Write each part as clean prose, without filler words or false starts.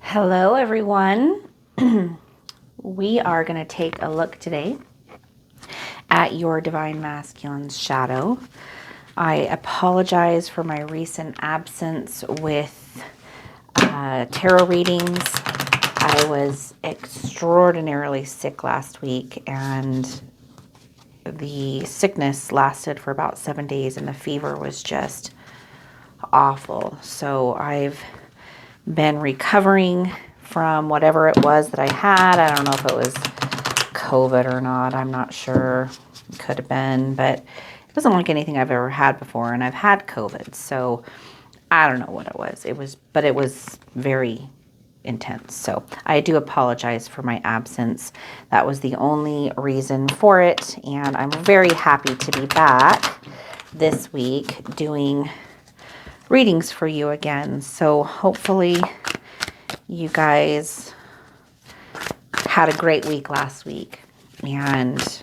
Hello, everyone. We are going to take a look today at your Divine Masculine's shadow. I apologize for my recent absence with tarot readings. I was extraordinarily sick last week, and the sickness lasted for about 7 days, and the fever was just awful. So I've been recovering from whatever it was that I had. I don't know if it was COVID or not. I'm not sure. It could have been, but it wasn't like anything I've ever had before. And I've had COVID, so I don't know what it was. But it was very intense. So I do apologize for my absence. That was the only reason for it. And I'm very happy to be back this week doing readings for you again. So hopefully you guys had a great week last week, and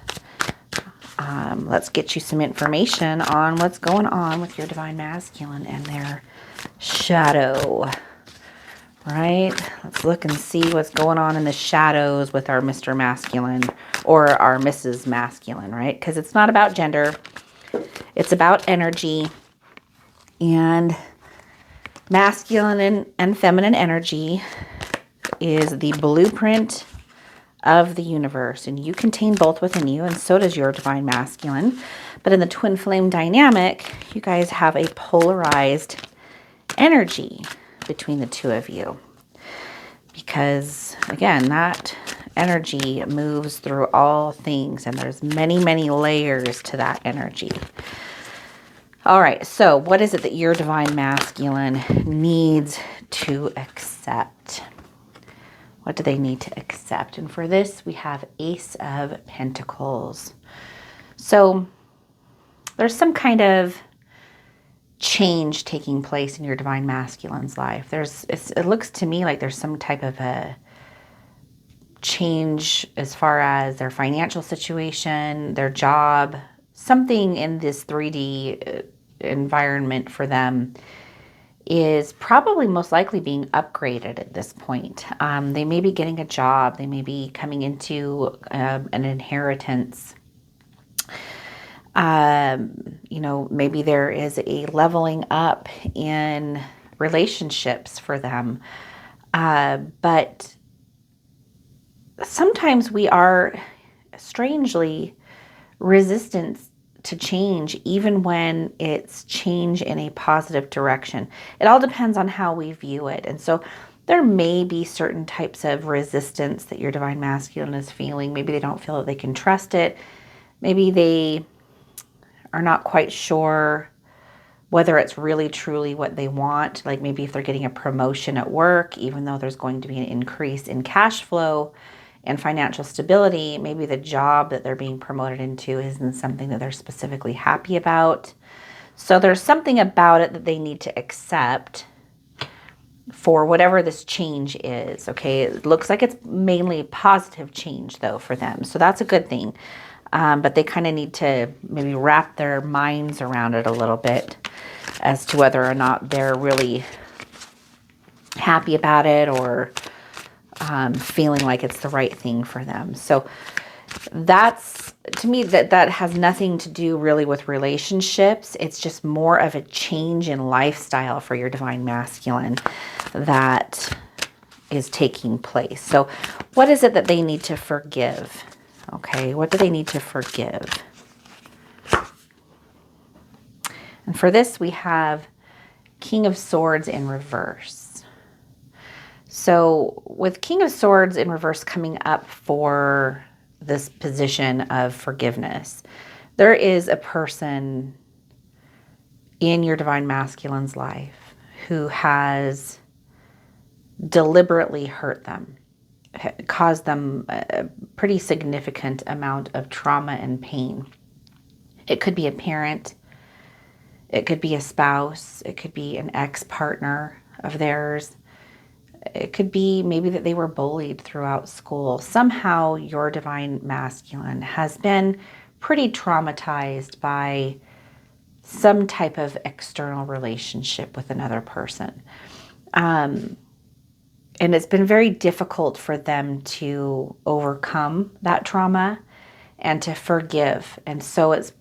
let's get you some information on what's going on with your Divine Masculine and their shadow, right? Let's look and see what's going on in the shadows with our Mr. Masculine or our Mrs. Masculine, right? Because it's not about gender, it's about energy. And masculine and feminine energy is the blueprint of the universe, and you contain both within you, and so does your Divine Masculine. But in the twin flame dynamic, you guys have a polarized energy between the two of you, because again, that energy moves through all things, and there's many layers to that energy. All right, so what is it that your Divine Masculine needs to accept? What do they need to accept? And for this, we have Ace of Pentacles. So there's some kind of change taking place in your Divine Masculine's life. It looks to me like there's some type of a change as far as their financial situation, their job, something in this 3D environment for them is probably most likely being upgraded at this point. They may be getting a job. They may be coming into an inheritance. Maybe there is a leveling up in relationships for them. But sometimes we are strangely resistant to change, even when it's change in a positive direction. It all depends on how we view it. And so there may be certain types of resistance that your Divine Masculine is feeling. Maybe they don't feel that they can trust it. Maybe they are not quite sure whether it's really truly what they want. Like maybe if they're getting a promotion at work, even though there's going to be an increase in cash flow and financial stability, maybe the job that they're being promoted into isn't something that they're specifically happy about. So there's something about it that they need to accept for whatever this change is, okay? It looks like it's mainly positive change, though, for them. So that's a good thing. But they kind of need to maybe wrap their minds around it a little bit as to whether or not they're really happy about it or feeling like it's the right thing for them. So that's, to me, that has nothing to do really with relationships. It's just more of a change in lifestyle for your Divine Masculine that is taking place. So what is it that they need to forgive? Okay, what do they need to forgive? And for this, we have King of Swords in reverse. So with King of Swords in reverse coming up for this position of forgiveness, there is a person in your Divine Masculine's life who has deliberately hurt them, caused them a pretty significant amount of trauma and pain. It could be a parent, it could be a spouse, it could be an ex-partner of theirs. It could be maybe that they were bullied throughout school. Somehow your Divine Masculine has been pretty traumatized by some type of external relationship with another person. And it's been very difficult for them to overcome that trauma and to forgive. And so it's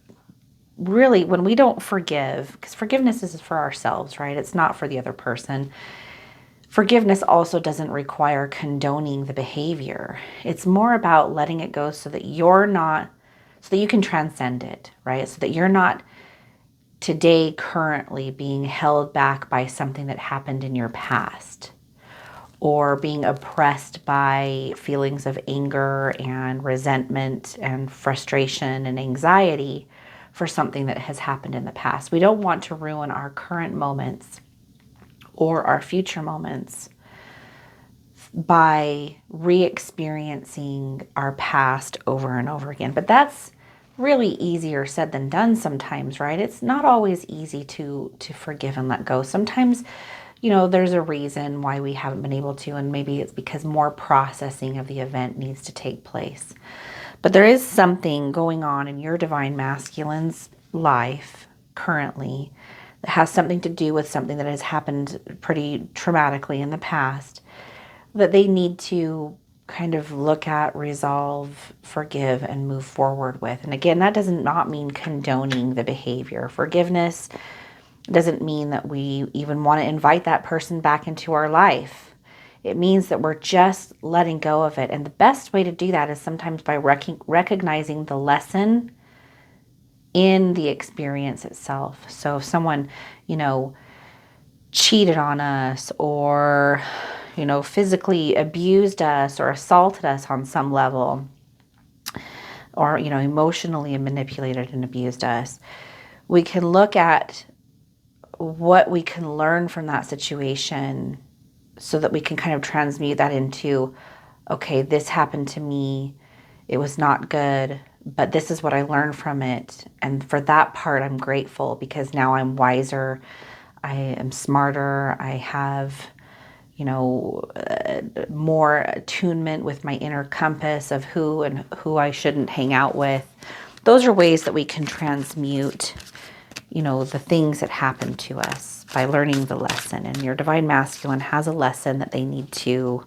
really, when we don't forgive, because forgiveness is for ourselves, right? It's not for the other person. Forgiveness also doesn't require condoning the behavior. It's more about letting it go so that so that you can transcend it, right? So that you're not today currently being held back by something that happened in your past, or being oppressed by feelings of anger and resentment and frustration and anxiety for something that has happened in the past. We don't want to ruin our current moments or our future moments by re-experiencing our past over and over again. But that's really easier said than done sometimes, right? It's not always easy to forgive and let go. Sometimes, there's a reason why we haven't been able to, and maybe it's because more processing of the event needs to take place. But there is something going on in your divine masculine's life currently that has something to do with something that has happened pretty traumatically in the past that they need to kind of look at, resolve, forgive, and move forward with. And again, that does not mean condoning the behavior. Forgiveness doesn't mean that we even want to invite that person back into our life. It means that we're just letting go of it. And the best way to do that is sometimes by recognizing the lesson in the experience itself. So if someone, cheated on us, or physically abused us or assaulted us on some level, or emotionally manipulated and abused us, we can look at what we can learn from that situation so that we can kind of transmute that into, okay, this happened to me, it was not good, but this is what I learned from it, and for that part I'm grateful because now I'm wiser, I am smarter, I have more attunement with my inner compass of who I shouldn't hang out with. Those are ways that we can transmute, the things that happen to us by learning the lesson. And your divine masculine has a lesson that they need to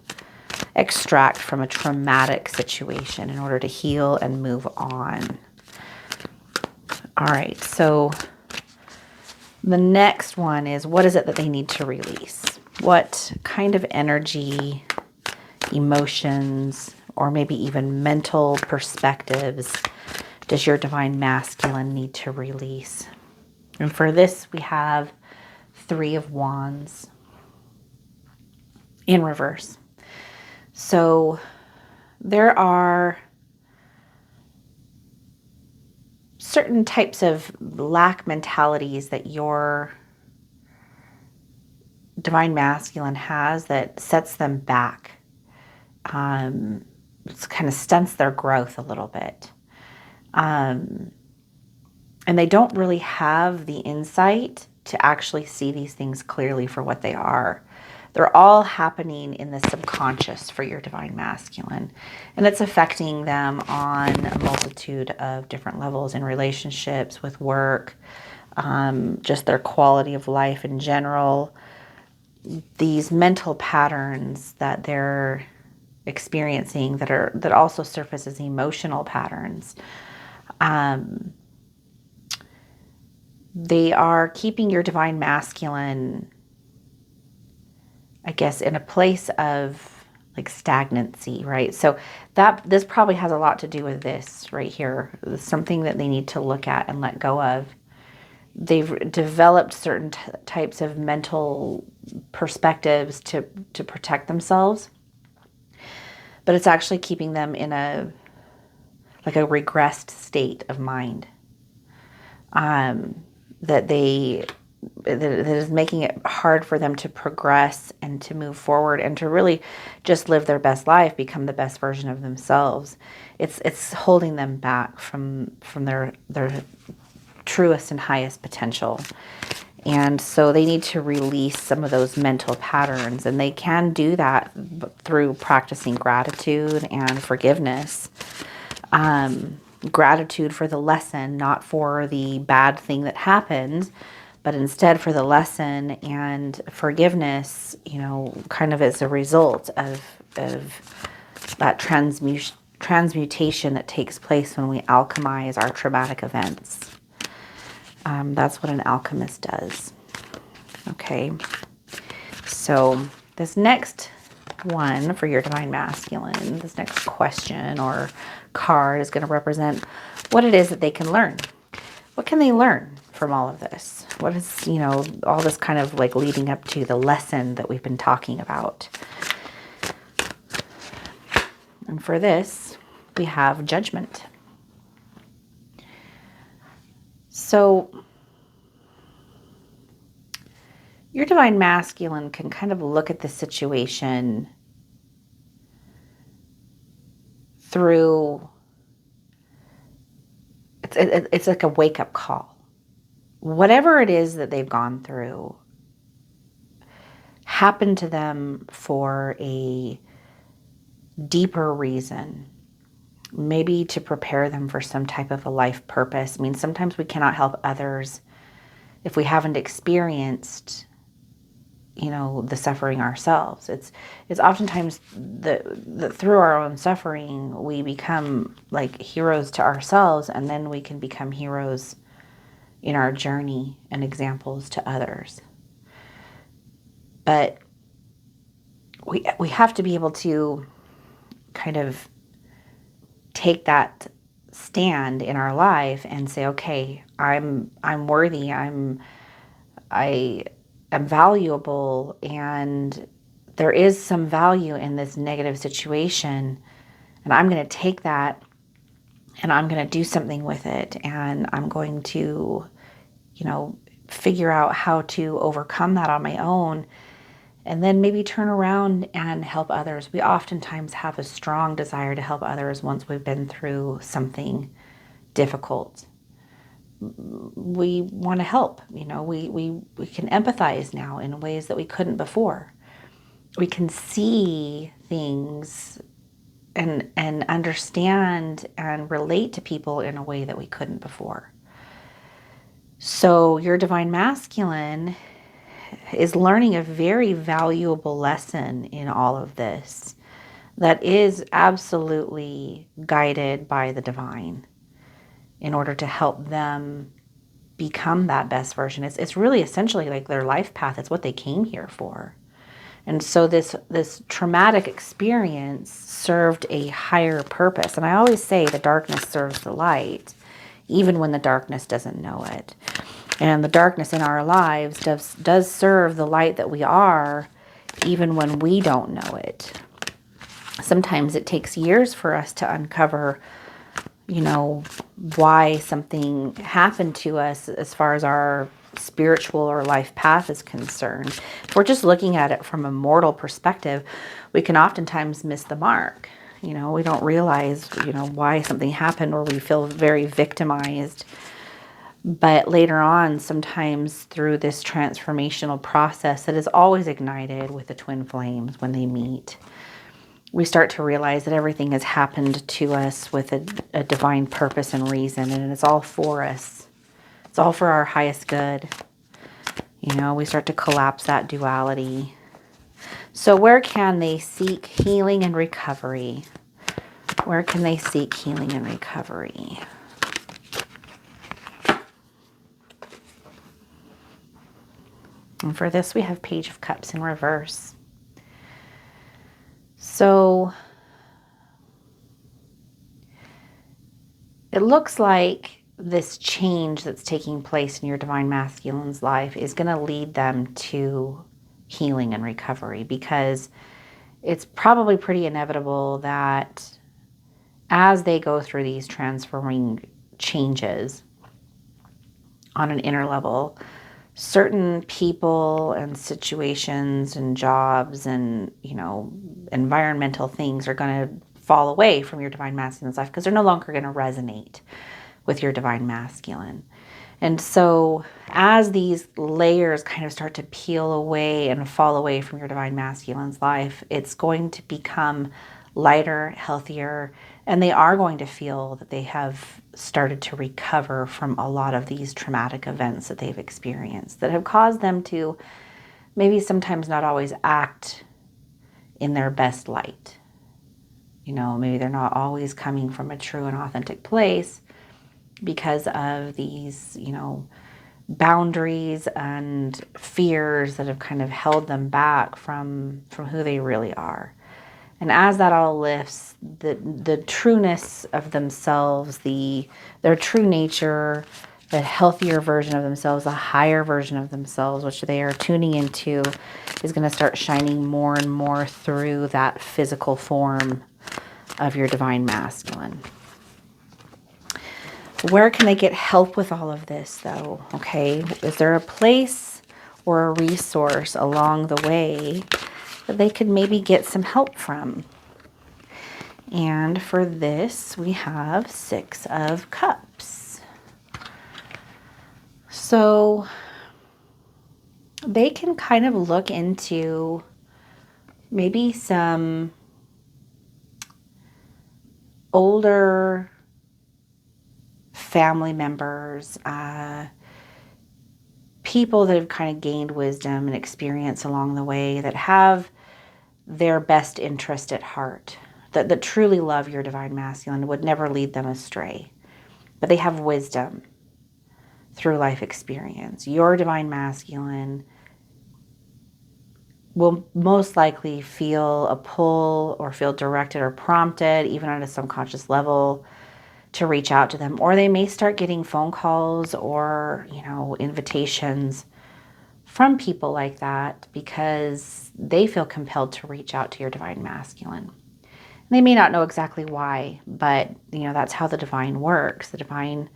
extract from a traumatic situation in order to heal and move on. All right, so the next one is, what is it that they need to release? What kind of energy, emotions, or maybe even mental perspectives does your divine masculine need to release? And for this, we have 3 of Wands in reverse. So there are certain types of lack mentalities that your divine masculine has that sets them back. It kind of stunts their growth a little bit. And they don't really have the insight to actually see these things clearly for what they are. They're all happening in the subconscious for your divine masculine. And it's affecting them on a multitude of different levels in relationships, with work, just their quality of life in general. These mental patterns that they're experiencing that also surface as emotional patterns. They are keeping your divine masculine, I guess, in a place of like stagnancy, right? So this probably has a lot to do with this right here. It's something that they need to look at and let go of. They've developed certain types of mental perspectives to protect themselves, but it's actually keeping them in a regressed state of mind. That is making it hard for them to progress and to move forward and to really just live their best life, become the best version of themselves. It's holding them back from their truest and highest potential. And so they need to release some of those mental patterns, and they can do that through practicing gratitude and forgiveness. Gratitude for the lesson, not for the bad thing that happened, but instead for the lesson and forgiveness, you know, kind of as a result of that transmutation that takes place when we alchemize our traumatic events. That's what an alchemist does. Okay, so this next one for your divine masculine, this next question or card is going to represent what it is that they can learn. What can they learn from all of this? What is, you know, all this kind of like leading up to the lesson that we've been talking about? And for this, we have judgment. So your divine masculine can kind of look at the situation through, it's like a wake-up call. Whatever it is that they've gone through happened to them for a deeper reason, maybe to prepare them for some type of a life purpose. I mean, sometimes we cannot help others if we haven't experienced, you know, the suffering ourselves. It's oftentimes that through our own suffering, we become like heroes to ourselves, and then we can become heroes in our journey and examples to others. But we have to be able to kind of take that stand in our life and say, okay, I'm worthy, I am valuable, and there is some value in this negative situation, and I'm going to take that and I'm going to do something with it, and I'm going to, you know, figure out how to overcome that on my own, and then maybe turn around and help others. We oftentimes have a strong desire to help others once we've been through something difficult. We want to help, you know, we can empathize now in ways that we couldn't before. We can see things and understand and relate to people in a way that we couldn't before. So your divine masculine is learning a very valuable lesson in all of this that is absolutely guided by the divine in order to help them become that best version. It's really essentially like their life path. It's what they came here for. And so this traumatic experience served a higher purpose. And I always say the darkness serves the light, even when the darkness doesn't know it. And the darkness in our lives does serve the light that we are, even when we don't know it. Sometimes it takes years for us to uncover, you know, why something happened to us as far as our spiritual or life path is concerned. If we're just looking at it from a mortal perspective, we can oftentimes miss the mark. You know, we don't realize, you know, why something happened, or we feel very victimized. But later on, sometimes through this transformational process that is always ignited with the twin flames when they meet, we start to realize that everything has happened to us with a divine purpose and reason, and it's all for us. It's all for our highest good. You know, we start to collapse that duality. So where can they seek healing and recovery? Where can they seek healing and recovery? And for this, we have Page of Cups in reverse. So it looks like this change that's taking place in your divine masculine's life is going to lead them to healing and recovery, because it's probably pretty inevitable that as they go through these transforming changes on an inner level, certain people and situations and jobs and, you know, environmental things are going to fall away from your divine masculine's life because they're no longer going to resonate with your divine masculine. And so as these layers kind of start to peel away and fall away from your divine masculine's life, it's going to become lighter, healthier, and they are going to feel that they have started to recover from a lot of these traumatic events that they've experienced that have caused them to maybe sometimes not always act in their best light. You know, maybe they're not always coming from a true and authentic place because of these, you know, boundaries and fears that have kind of held them back from who they really are. And as that all lifts, the trueness of themselves, their true nature, the healthier version of themselves, the higher version of themselves, which they are tuning into, is going to start shining more and more through that physical form of your divine masculine. Where can they get help with all of this, though? Okay, is there a place or a resource along the way that they could maybe get some help from? And for this, we have 6 of Cups. So they can kind of look into maybe some older family members, people that have kind of gained wisdom and experience along the way that have their best interest at heart, that truly love your divine masculine, would never lead them astray. But they have wisdom through life experience. Your divine masculine will most likely feel a pull or feel directed or prompted, even on a subconscious level, to reach out to them. Or they may start getting phone calls or, you know, invitations from people like that because they feel compelled to reach out to your divine masculine. And they may not know exactly why, but, you know, that's how the divine works. The divine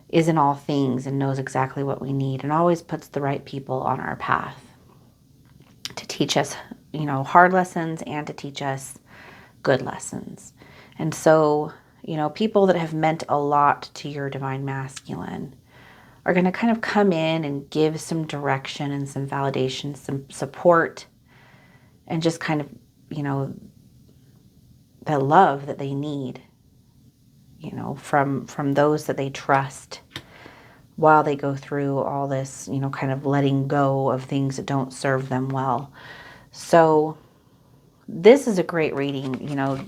is in all things and knows exactly what we need and always puts the right people on our path to teach us, you know, hard lessons and to teach us good lessons. And so, you know, people that have meant a lot to your divine masculine are going to kind of come in and give some direction and some validation, some support, and just kind of, you know, the love that they need, you know, from those that they trust while they go through all this, you know, kind of letting go of things that don't serve them well. So this is a great reading. You know,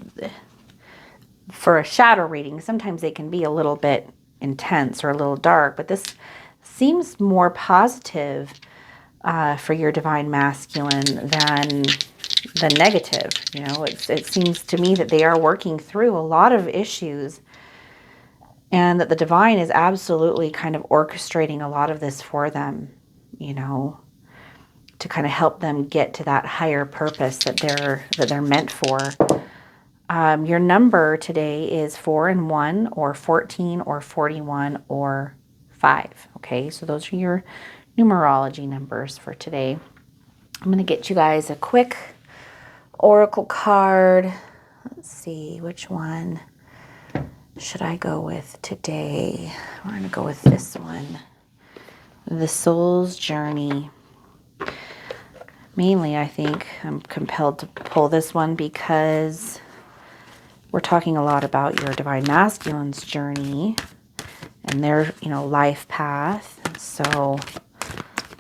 for a shadow reading, sometimes they can be a little bit intense or a little dark, but this seems more positive for your divine masculine than the negative. You know, it seems to me that they are working through a lot of issues and that the divine is absolutely kind of orchestrating a lot of this for them, you know, to kind of help them get to that higher purpose that they're meant for. Your number today is 4 and 1, or 14, or 41, or 5. Okay, so those are your numerology numbers for today. I'm going to get you guys a quick oracle card. Let's see, which one should I go with today? We're going to go with this one. The Soul's Journey. Mainly, I think I'm compelled to pull this one because we're talking a lot about your divine masculine's journey and their, you know, life path. So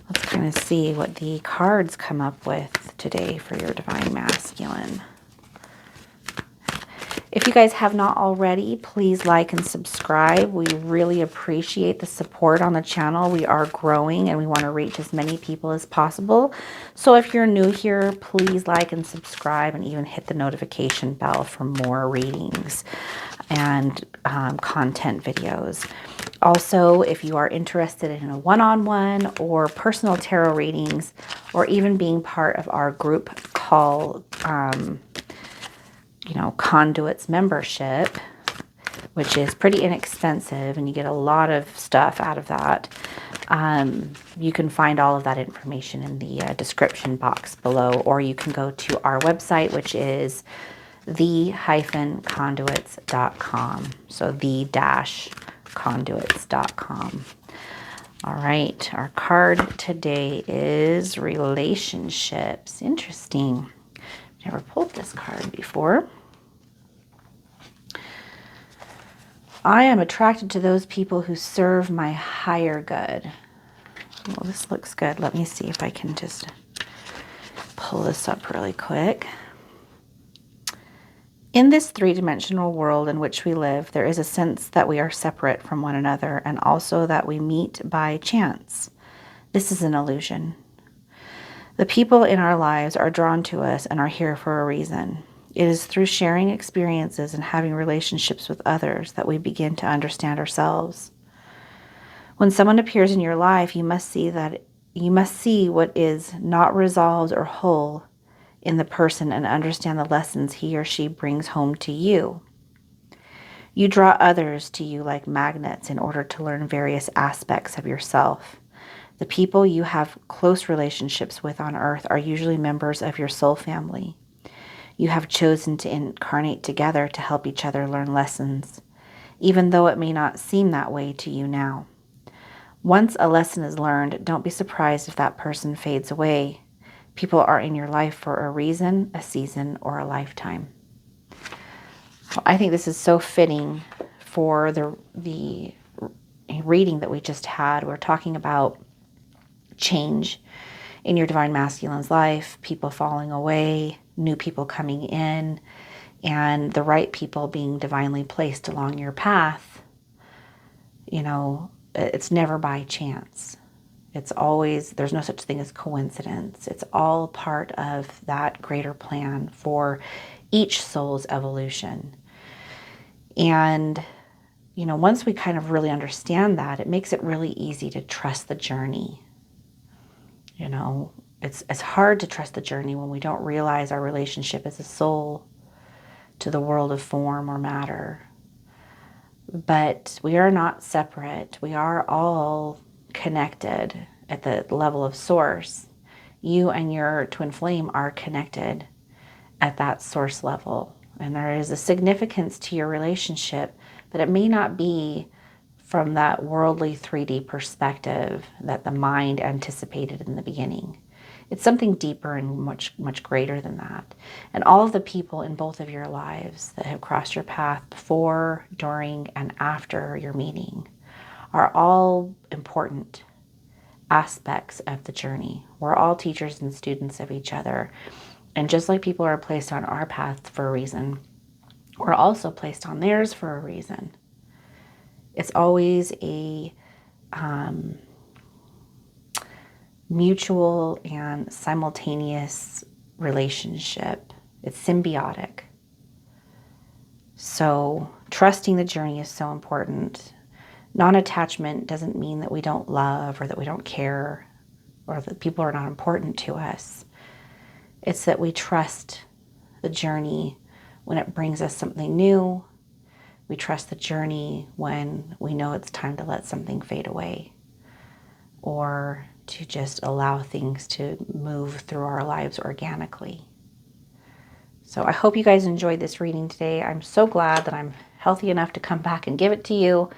let's kind of see what the cards come up with today for your divine masculine. If you guys have not already, please like and subscribe. We really appreciate the support on the channel. We are growing and we want to reach as many people as possible. So if you're new here, please like and subscribe and even hit the notification bell for more readings and content videos. Also, if you are interested in a one-on-one or personal tarot readings, or even being part of our group call, you know, Conduits membership, which is pretty inexpensive and you get a lot of stuff out of that. You can find all of that information in the description box below, or you can go to our website, which is the-conduits.com. So the-conduits.com. All right, our card today is relationships. Interesting. Never pulled this card before. I am attracted to those people who serve my higher good. Well, this looks good. Let me see if I can just pull this up really quick. In this three-dimensional world in which we live, there is a sense that we are separate from one another and also that we meet by chance. This is an illusion. The people in our lives are drawn to us and are here for a reason. It is through sharing experiences and having relationships with others that we begin to understand ourselves. When someone appears in your life, you must see what is not resolved or whole in the person and understand the lessons he or she brings home to you. You draw others to you like magnets in order to learn various aspects of yourself. The people you have close relationships with on earth are usually members of your soul family. You have chosen to incarnate together to help each other learn lessons, even though it may not seem that way to you now. Once a lesson is learned, don't be surprised if that person fades away. People are in your life for a reason, a season, or a lifetime. Well, I think this is so fitting for the reading that we just had. We're talking about change in your divine masculine's life, people falling away, new people coming in, and the right people being divinely placed along your path. You know, it's never by chance. It's always, there's no such thing as coincidence. It's all part of that greater plan for each soul's evolution. And, you know, once we kind of really understand that, it makes it really easy to trust the journey. You know, it's hard to trust the journey when we don't realize our relationship as a soul to the world of form or matter. But we are not separate. We are all connected at the level of source. You and your twin flame are connected at that source level. And there is a significance to your relationship, but it may not be from that worldly 3D perspective that the mind anticipated in the beginning. It's something deeper and much, much greater than that. And all of the people in both of your lives that have crossed your path before, during, and after your meeting are all important aspects of the journey. We're all teachers and students of each other. And just like people are placed on our path for a reason, we're also placed on theirs for a reason. It's always a mutual and simultaneous relationship. It's symbiotic. So trusting the journey is so important. Non-attachment doesn't mean that we don't love or that we don't care or that people are not important to us. It's that we trust the journey when it brings us something new. We trust the journey when we know it's time to let something fade away or to just allow things to move through our lives organically. So I hope you guys enjoyed this reading today. I'm so glad that I'm healthy enough to come back and give it to you.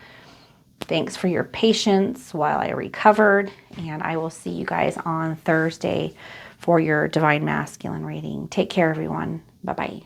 Thanks for your patience while I recovered, and I will see you guys on Thursday for your Divine Masculine reading. Take care, everyone. Bye-bye.